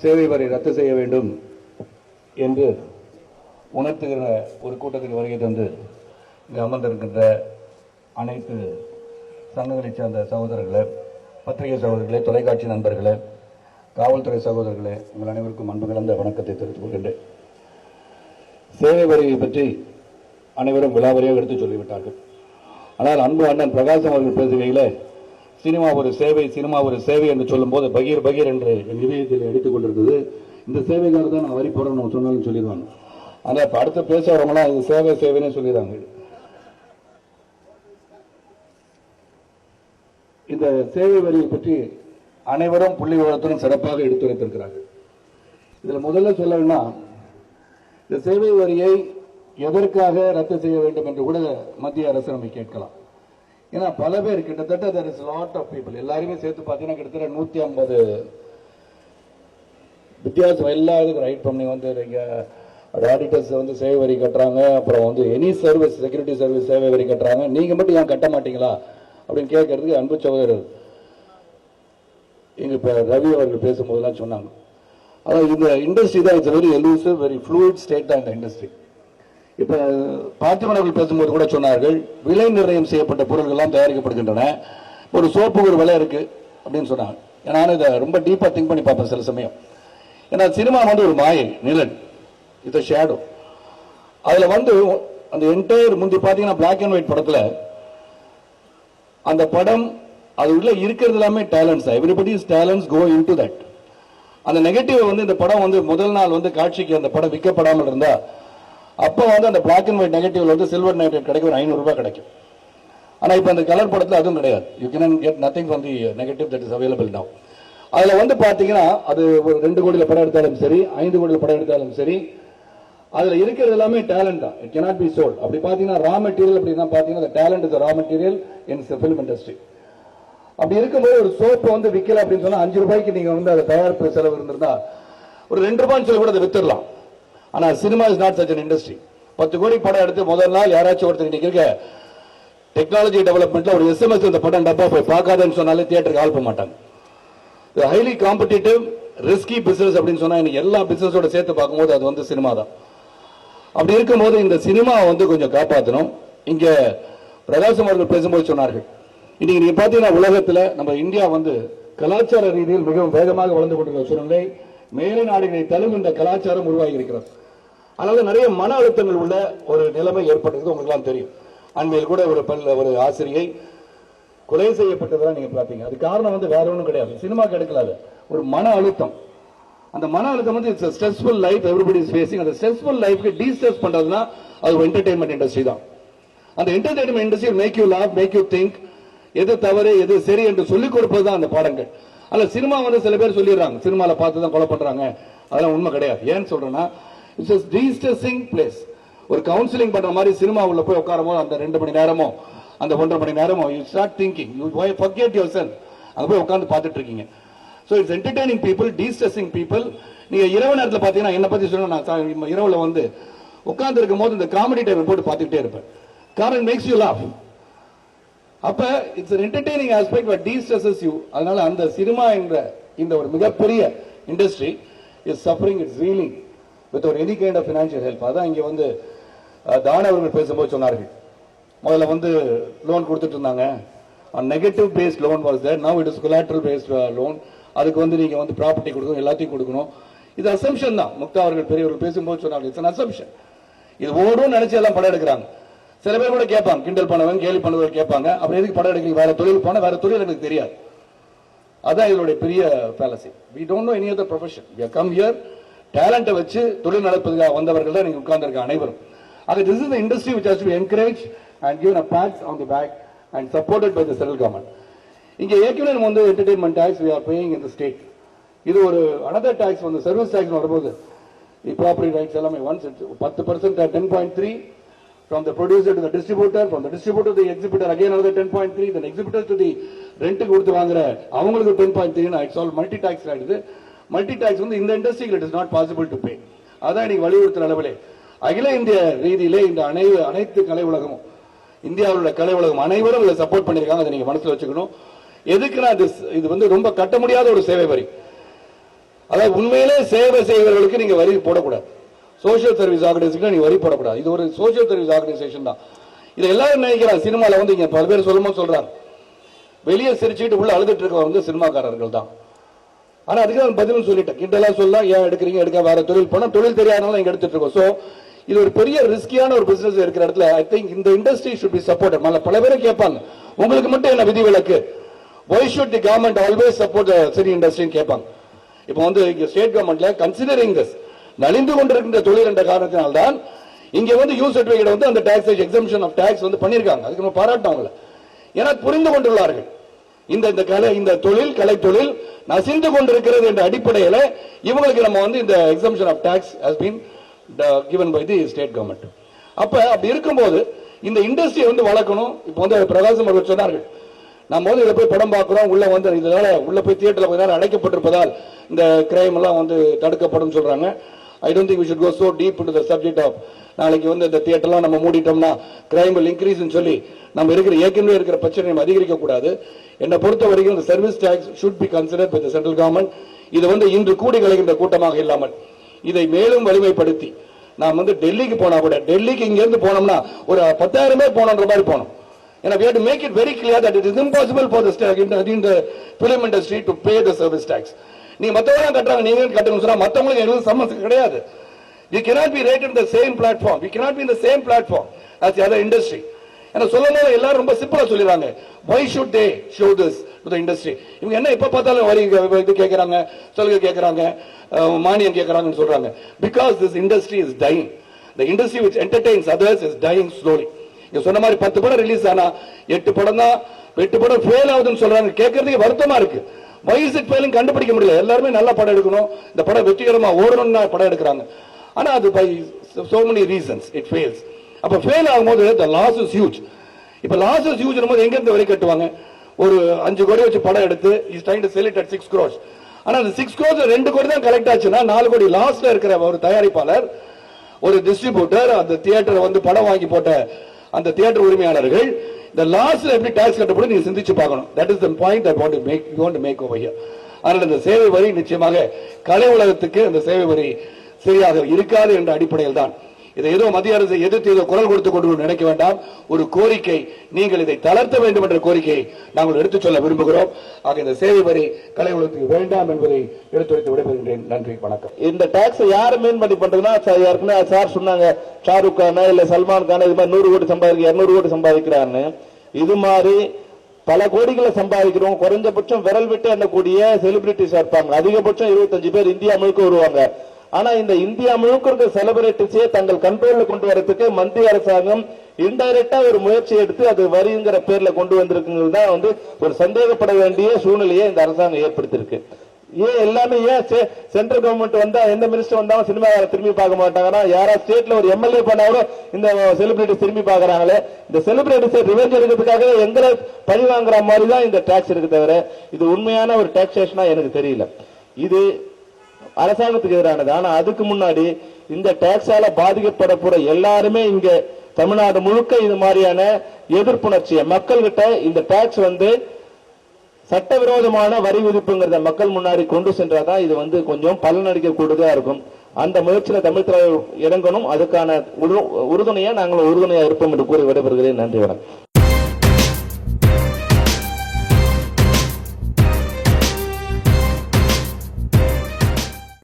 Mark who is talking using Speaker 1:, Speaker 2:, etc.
Speaker 1: சேவை வரி ரத்து செய்ய வேண்டும் என்று உணர்த்துகிற ஒரு கூட்டத்துக்கு வருகை தந்து இங்கு அமர்ந்திருக்கின்ற அனைத்து சங்கங்களைச் சேர்ந்த சகோதரர்களே, பத்திரிகை சகோதரர்களே, தொலைக்காட்சி நண்பர்களே, காவல்துறை சகோதரர்களே, உங்கள் அனைவருக்கும் அன்பு கலந்த வணக்கத்தை தெரிவித்துக் கொள்கின்றேன். சேவை வரியை பற்றி அனைவரும் விலாவரியாக எடுத்துச் சொல்லிவிட்டார்கள். ஆனால் அன்பு அண்ணன் பிரகாசம் அவர்கள் பேசுகையில் சினிமா ஒரு சேவை, சினிமா ஒரு சேவை என்று சொல்லும் போது பகீர் பகீர் என்று என் இதயத்தில் எடுத்துக் கொண்டிருந்தது. இந்த சேவைக்காக தான் நான் வரி போடணும் சொன்னாலும் சொல்லிடுவாங்க. ஆனால் இப்போ அடுத்த பேசுறவங்களாம் இது சேவை சேவைன்னு சொல்லிடுறாங்க. இந்த சேவை வரியை பற்றி அனைவரும் புள்ளி விவரத்துடன் சிறப்பாக எடுத்துரைத்திருக்கிறார்கள். இதில் முதல்ல சொல்லணும்னா, இந்த சேவை வரியை எதற்காக ரத்து செய்ய வேண்டும் என்று கூட மத்திய அரசு நம்ம கேட்கலாம். ஏன்னா பல பேர் கிட்டத்தட்ட there is lot of people எல்லாருமே சேர்த்து பார்த்தீங்கன்னா கிட்டத்தட்ட 150 வித்தியாசம். எல்லா இதுக்கும் ரைட் பண்ணி ஆடிட்டர்ஸ் சேவை வரி கட்டுறாங்க, அப்புறம் எனி சர்வீஸ், செக்யூரிட்டி சர்வீஸ் சேவை வரி கட்டுறாங்க. நீங்க மட்டும் ஏன் கட்ட மாட்டீங்களா அப்படின்னு கேட்கறதுக்கு அன்பு சகோதரர் இங்க ரவி அவர்கள் பேசும்போதெல்லாம் சொன்னாங்க. அதாவது இந்த இண்டஸ்ட்ரி தான் it's very elusive, very fluid state தான் இந்த இண்டஸ்ட்ரி. இப்ப பார்த்திபன் அவர்கள் பேசும்போது கூட சொன்னார்கள், விலை நிர்ணயம் செய்யப்பட்ட பொருட்கள் எல்லாம் தயாரிக்கப்படுகின்றன. ஒரு சோப்புக்கு ஒரு விலை இருக்கு அப்படின்னு சொன்னாங்க. நான் இதை ரொம்ப டீப்பா திங்க் பண்ணி பார்ப்பேன் சில சமயம். ஏன்னா சினிமா ஒரு மாயை, நிழல், இது ஷேடோ. அதுல அந்த என்டையர் முந்தி பாத்தீங்கன்னா பிளாக் அண்ட் ஒயிட் படத்துல அந்த படம் அது உள்ள இருக்கிறது எல்லாமே talents. Everybody's talents go into that. அந்த நெகட்டிவ் இந்த படம் முதல் நாள் காட்சிக்கு அந்த படம் விற்கப்படாமல் இருந்தா அப்போ அந்த பிளாக் அண்ட் ஒயிட் நெகட்டிவ்ல சில்வர் நைட்ரேட் கிடைக்கும், ஒரு 500 ரூபாய் கிடைக்கும். ஆனா இப்ப அந்த கலர் படத்துல அதுவும் கிடையாது. You can get nothing from the negative that is available நவ. அதுல பாத்தீங்கன்னா அது ஒரு 2 கோடியில படம் எடுத்தாலும் சரி, 5 கோடியில படம் எடுத்தாலும் சரி, அதுல இருக்கிறது எல்லாமே டேலண்ட் தான். It cannot be sold. அப்படி பாத்தீங்கன்னா ரா மெட்டீரியல் அப்படின்னா பாத்தீங்கன்னா talent is raw material in film industry. அப்படி இருக்கும்போது ஒரு சோப்பு விக்கல அப்படின்னு சொன்னா 5 ரூபாய்க்கு நீங்க அதை தயாரிப்பு செலவு இருந்திருந்தா ஒரு 2 ரூபாய்னு சொல்லி கூட அதை வித்துடலாம். ஆனா cinema is not such an industry. 10 கோடி படம் எடுத்து முதல் நாள் யாராச்சும் ஒருத்தர் இன்னைக்கு இருக்க டெக்னாலஜி டெவலப்மெண்ட்ல ஒரு SMS இந்த படம் டப்பா போய் பார்க்காதன்னு சொன்னாலே தியேட்டருக்கு ஆள் போக மாட்டாங்க. ஹைலி காம்படிட்டிவ் ரிஸ்கி பிசினஸ் அப்படின்னு சொன்னா இன்னைக்கு எல்லா பிசினஸோட சேர்த்து பார்க்கும்போது அது சினிமா தான். அப்படி இருக்கும்போது இந்த சினிமா கொஞ்சம் காப்பாற்றணும். இங்க பிரகாசம் அவர்கள் பேசும்போது சொன்னார்கள், இன்னைக்கு நீங்க பாத்தீங்கன்னா உலகத்துல நம்ம இந்தியா கலாச்சார ரீதியில் மிகவும் வேகமாக வளர்ந்து கொண்டிருக்கிற சூழ்நிலை, மேலை நாடுகளை தழுவுகின்ற கலாச்சாரம் உருவாகி இருக்கிறது. அதனால நிறைய மன அழுத்தங்கள் உள்ள ஒரு நிலைமை ஏற்பட்டது உங்களுக்கு எல்லாம் தெரியும். அண்மையில் கூட ஒரு ஆசிரியை கொலை செய்யப்பட்டதெல்லாம் நீங்க பாத்தீங்க. அது காரணம் வேற ஒன்றும் கிடையாது, சினிமா கிடைக்கல, ஒரு மன அழுத்தம். அந்த மன அழுத்தம் it's stressful life everybody is facing. அந்த ஸ்ட்ரெஸ்ஃபுல் லைஃப்க்கு டீஸ்ட்ரெஸ் பண்றதுனா அது ஒரு என்டர்டெயின்மெண்ட் இண்டஸ்ட்ரி தான். அந்த entertainment industry make you laugh, make you think, எது தவறு எது சரி என்று சொல்லிக் கொடுப்பது தான் அந்த பாடங்கள். அல்ல சினிமா சில பேர் சொல்லிடுறாங்க சினிமால பார்த்து தான் கொலை பண்றாங்க, அதெல்லாம் உண்மை கிடையாது. ஏன்னு சொல்றேன்னா இட்ஸ் டீஸ்ட்ரெஸிங் பிளேஸ். ஒரு கவுன்சிலிங் பண்ற மாதிரி சினிமா உள்ள போய் உட்காரும் போது அந்த 2 மணி நேரமோ அந்த 1.5 மணி நேரமோ you start thinking, you forget yourself. அங்க போய் உட்கார்ந்து பார்த்துட்டு இருக்கீங்க. So it's entertaining people, de-stressing people. நீங்க இரவு நேரத்துல பாத்தீங்கன்னா என்ன பத்தி சொன்னா, நான் இரவுல உட்கார்ந்து இருக்கும் போது இந்த காமெடி டைம் போட்டு பார்த்துக்கிட்டே இருப்பேன். காரணம் மேக்ஸ் யூ லாஃப். அப்ப it's an entertaining aspect but de-stresses you. அதனால அந்த சினிமா என்ற இந்த ஒரு மிகப்பெரிய industry is suffering, it's reeling without any kind of financial help. அதான் இங்க தான அவர்கள் பேசும்போது சொன்னார்கள், முதல்ல லோன் கொடுத்துட்டு இருந்தாங்க, negative based loan was there, now it is collateral based loan. அதுக்கு நீங்க ப்ராப்பர்ட்டி கொடுக்கணும், எல்லாத்தையும் கொடுக்கணும். இது அசம்ஷன் தான். முக்தா அவர்கள் பெரியவர்கள் பேசும்போது சொன்னாங்க, இட்ஸ் an assumption. இது ஓடும் நினைச்சு எல்லாம் படம் எடுக்கிறாங்க. சில பேர் கூட கேட்பாங்க, கிண்டல் பண்ணவங்க கேலி பண்ணவங்க கேட்பாங்க, அப்புறம் எதுக்கு படம் எடுக்கிறீங்க, வேற தொழில் போனா வேற தொழில் எனக்கு தெரியாது. அதான் இதனுடைய பெரிய fallacy. We don't know any other profession. We have come here டேலண்ட்டை வச்சு தொழில் நடப்பதுக்காக வந்தவர்கள் தான் நீங்க உட்கார்ந்திருக்க அனைவரும். ஆக this is the industry which has to be encouraged and given a pat on the back and supported by the central government. இங்க ஏற்கனவே entertainment tax we are paying in the state. இது ஒரு another tax service tax வரும்போது the property rights எல்லாமே once 10% at 10.3 from the producer to the distributor, from the distributor to the exhibitor again another 10.3, then exhibitor to the rent கொடுத்து வாங்குற அவங்களுக்கு 10.3. it's all multi tax ஆயிடுது. Multi tax இந்த இண்டஸ்ட்ரியில் it is not possible to pay. அதான் நீங்க வலியுறுத்துற அளவிலே அகில இந்திய ரீதியிலே இந்த அனைத்து கலை உலகமும், இந்தியாவுடைய கலை உலகம் அனைவரும் இதை சப்போர்ட் பண்ணிருக்காங்க. அதை நீங்க மனசுல வச்சுக்கணும். எதுக்குன்னா இது ரொம்ப கட்ட முடியாத ஒரு சேவை வரி. அதாவது உண்மையிலே சேவை செய்வர்களுக்கு நீங்க வரி போடக்கூடாது. சோசியல் சர்வீஸ் ஆர்கனைசேஷன் நீங்க வரி போடக்கூடாது. இது ஒரு சோசியல் சர்வீஸ் ஆர்கனைசேஷன் தான். இது எல்லாரும் நினைக்கிறாங்க. சினிமால வந்து இங்க பல பேர் சொல்லும்போது சொல்றாங்க, வெளியே சிரிச்சுட்டு உள்ள அழுதுட்டு இருக்கவங்க வந்து சினிமாக்காரர்கள் தான். ஆனா அதுக்கு நான் பதிலும் சொல்லிட்டேன். கிண்டலா சொல்லலாம், ஏன் எடுக்கிறீங்க, எடுக்க வேற தொழில் போனா, தொழில் தெரியாதனால இங்க எடுத்துட்டு இருக்கோம். சோ இது ஒரு பெரிய ரிஸ்கியான ஒரு பிசினஸ் இருக்கிற இடத்துல ஐ திங்க் இந்த இண்டஸ்ட்ரி ஷுட் பி சப்போர்ட்டட். பல பேரும் கேட்பாங்க, உங்களுக்கு மட்டும் என்ன விதிவிலக்கு, why should the government always support the city industry கேட்பாங்க. இப்போ வந்து இங்க ஸ்டேட் கவர்மெண்ட்ல கன்சிடரிங் திஸ் நலிந்து கொண்டிருக்கின்ற தொழில் என்ற காரணத்தினால்தான் இங்க வந்து யூ சர்டிபிகேட் வந்து அந்த டாக்ஸ் எக்ஸம்ஷன் ஆஃப் டாக்ஸ் வந்து பண்ணிருக்காங்க. அதுக்கு நம்ம பாராட்டவங்கள, ஏன்னா புரிந்து கொண்டுள்ளார்கள் இந்த கலை, இந்த தொழில் கலை தொழில் நசிந்து கொண்டிருக்கிறது என்ற அடிப்படையில் இவங்களுக்கு நம்ம வந்து இந்த exemption of tax has been given by the state government. அப்படி இருக்கும்போது இந்த இண்டஸ்ட்ரியை வந்து வளர்க்கணும். இப்போ வந்து பிரகாசம் அவர்கள் சொன்னார்கள், நம்ம வந்து இதை போய் படம் பார்க்கிறோம், உள்ள வந்து இதனால உள்ள போய் தியேட்டர்ல கொஞ்ச நேரம் அடைக்கப்பட்டிருப்பதால் இந்த கிரைம் எல்லாம் வந்து தடுக்கப்படும் சொல்றாங்க. I don't think we should go so deep into the subject of நாளைக்கு வந்து இந்த தியேட்டர்லாம் நம்ம மூடிட்டோம்னா கிரைம் will increase ன்னு சொல்லி நம்ம ஏற்கனவே இருக்கிற பிரச்சனை அதிகரிக்க கூடாது. என்னை பொறுத்த வரைக்கும் இந்த service tax should be considered by the central government. இது வந்து இன்று கூடி கலைகின்ற கூட்டமாக இல்லாமல் இதை மேலும் வலிமைப்படுத்தி நாம் வந்து டெல்லிக்கு போனா கூட, டெல்லிக்கு இங்க இருந்து போனோம்னா ஒரு 10,000 பேர் போனோன்ற மாதிரி போனோம். ஏன்னா we have to make it very clear that it is impossible for the film industry to pay the service tax. நீங்க மத்தவங்க கட்டுறாங்க, நீங்க கட்டணும் சொன்னா மத்தவங்களுக்கு எதுவும் சம்மந்தம் கிடையாது. We cannot be rated in the same platform. We cannot be in the same platform as the other industry. ஏன்னா சொல்லும்போது எல்லாரும் ரொம்ப சிம்பிளா சொல்லிடுறாங்க, why should they show this to the industry? இவங்க என்ன எப்ப பார்த்தாலும் வரி இது கேட்கறாங்க, சலுகை கேட்கறாங்க, மானியம் கேட்கறாங்கன்னு சொல்றாங்க. Because this industry is dying. The industry which entertains others is dying slowly. நீங்க சொன்ன மாதிரி 10 படம் ரிலீஸ் ஆனா 8 படம் தான், 8 படம் ஃபெயில் ஆகுதுன்னு சொல்றாங்க. கேட்கறதுக்கு வருத்தமா இருக்கு. Why is it failing கண்டுபிடிக்க முடியல. எல்லாருமே நல்ல படம் எடுக்கணும், இந்த படம் வெற்றிகரமா ஓடணும்னு படம் எடுக்கிறாங்க. ஆனா அது by so many reasons it fails. அப்ப ஃபெயில் ஆகும்போது the loss is huge. இப்ப loss is huge போது எங்க இருந்து வரி கட்டுவாங்க? ஒரு 5 கோடி வச்சு படம் எடுத்து is trying to sell it at 6 crores. ஆனா அந்த 6 crores 2 கோடி தான் கலெக்ட் ஆச்சுன்னா 4 கோடி லாஸ்ல இருக்கிற ஒரு தயாரிப்பாளர், ஒரு டிஸ்ட்ரிபியூட்டர், அந்த தியேட்டரை வந்து படம் வாங்கி போட்ட அந்த தியேட்டர் உரிமையாளர்கள் இந்த லாஸ்ல எப்படி டாக்ஸ் கட்டப்படும் நீங்க சிந்திச்சு பார்க்கணும். That is the point I want to make over here. அதனால இந்த சேவை வரி நிச்சயமாக கலை உலகத்துக்கு அந்த சேவை வரி சரியாக இருக்காது என்ற அடிப்படையில் தான் இதை ஏதோ மத்திய அரசை எதிர்த்து ஏதோ குரல் கொடுத்து கொண்டு நினைக்க வேண்டாம். ஒரு கோரிக்கை, நீங்கள் இதை தளர்த்த வேண்டும் என்ற கோரிக்கையை நாங்கள் எடுத்துச் சொல்ல விரும்புகிறோம். ஆக இந்த சேவை வரி கலை உலகத்துக்கு வேண்டாம் என்பதை எடுத்துரைத்து விடைபெறுகிறேன். நன்றி, வணக்கம்.
Speaker 2: இந்த டாக்ஸ் யாரு மீன்படி பண்றதுன்னா, யாருக்குன்னா சார் சொன்னாங்க, ஷாருக் கான இல்ல சல்மான் கான இது மாதிரி 100 கோடி சம்பாதிக்க 200 கோடி சம்பாதிக்கிறான்னு. இது மாதிரி பல கோடிகளை சம்பாதிக்கிறோம். குறைஞ்சபட்சம் விரல் விட்டு எண்ணக்கூடிய செலிபிரிட்டிஸ் இருப்பாங்க. அதிகபட்சம் 25 பேர் இந்தியா முழுக்க வருவாங்க. ஆனா இந்த இந்தியா முழுக்க இருக்க செலிபிரிட்டிஸே தங்கள் கண்ட்ரோல்ல கொண்டு வரதுக்கு மத்திய அரசாங்கம் இன்டைரக்டா ஒரு முயற்சி எடுத்து அது வரிங்கிற பேர்ல கொண்டு வந்திருக்குங்கிறது தான் வந்து ஒரு சந்தேகப்பட வேண்டிய சூழ்நிலையை இந்த அரசாங்கம் ஏற்படுத்தியிருக்கு. ஏன் எல்லாமே ஏன் சென்ட்ரல் கவர்மெண்ட் வந்தா எந்த மினிஸ்டர் வந்தாலும் சினிமாவை திரும்பி பார்க்க மாட்டாங்கன்னா, யாரா ஸ்டேட்ல ஒரு எம்எல்ஏ பண்ணாலும் இந்த செலிபிரிட்டி திரும்பி பாக்குறாங்களே. இந்த செலிபிரிட்டிஸ் ரிவெஞ்ச் எடுக்கிறதுக்காக எங்களை பழி வாங்குற மாதிரி தான் இந்த டாக்ஸ் இருக்கு தவிர இது உண்மையான ஒரு டாக்ஸேஷனா எனக்கு தெரியல. இது அரசாங்கத்துக்கு எதிரானது. ஆனா அதுக்கு முன்னாடி இந்த டாக்ஸால பாதிக்கப்பட போற எல்லாருமே இங்க தமிழ்நாடு முழுக்க இது மாதிரியான எதிர்ப்புணர்ச்சியை மக்கள் கிட்ட இந்த டாக்ஸ் வந்து சட்டவிரோதமான வரி விதிப்புங்கிறத மக்கள் முன்னாடி கொண்டு சென்றாதான் இது வந்து கொஞ்சம் பலனளிக்க கூடுதலா இருக்கும். அந்த முயற்சியில தமிழ் தலைவர் இறங்கணும். அதுக்கான உறுதுணையா நாங்கள் உறுதுணையா இருப்போம் என்று கூறி விடைபெறுகிறேன். நன்றி, வணக்கம்.